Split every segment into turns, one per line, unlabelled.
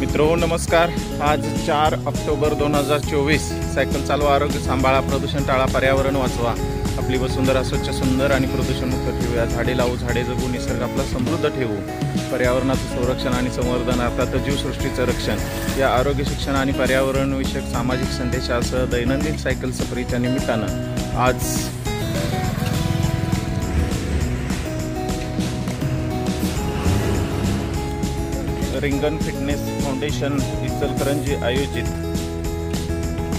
मित्रो नमस्कार। आज 4 ऑक्टोबर 2024। सायकल चालवा, आरोग्य सांभाळा, प्रदूषण टाळा, पर्यावरण वाचवा, आपली वसुंधरा स्वच्छ सुंदर आणि प्रदूषणमुक्त ठेवूया। झाडे लावू, झाडे जगू, निसर्ग आपला समृद्ध ठेवू, पर्यावरणाचं संरक्षण आणि संवर्धन अर्थात जीवसृष्टीचं रक्षण या आरोग्य शिक्षण आणि पर्यावरण विषयक सामाजिक संदेशासह दैनंदिन सायकल सफरीच्या निमित्तानं आज रिंगण फिटनेस फाउंडेशन इचलकरंजी आयोजित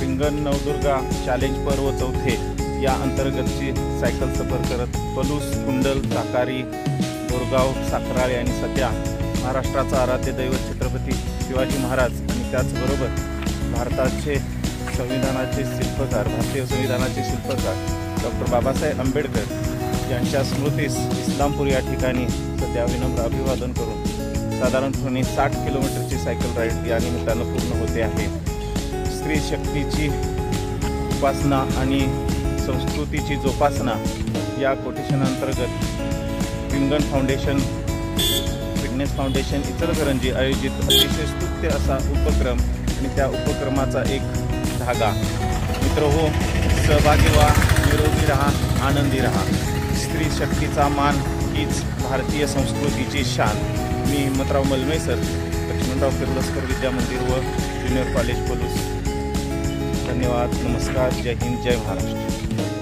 रिंगण नवदुर्गा चॅलेंज पर्व चौथे या अंतर्गतची सायकल सफर करत पलूस, कुंडल, ताकारी, बोरगाव, साखराळे आणि सध्या महाराष्ट्राचा आराध्य दैवत छत्रपती शिवाजी महाराज आणि त्याचबरोबर भारतीय संविधानाचे शिल्पकार डॉक्टर बाबासाहेब आंबेडकर यांच्या स्मृतीस इस्लामपूर या ठिकाणी सध्या विनम्र अभिवादन करून साधारणपणे 60 किलोमीटरची सायकल राईड या निमित्तानं पूर्ण होते आहे। स्त्री शक्तीची उपासना आणि संस्कृतीची जोपासना या कोटेशनअंतर्गत रिंगण फाउंडेशन फिटनेस फाउंडेशन इचलकरंजी आयोजित अतिशय स्तुत्य असा उपक्रम आणि त्या उपक्रमाचा एक धागा। मित्रहो, सहभागी व्हा, निरोगी राहा, आनंदी राहा। स्त्री शक्तीचा मान हीच भारतीय संस्कृतीची शान। मी हिम्मतराव मलमे सर, लक्ष्मणराव किर्लोस्कर विद्या मंदिर व ज्युनियर कॉलेज पलूस। धन्यवाद, नमस्कार, जय हिंद, जय महाराष्ट्र।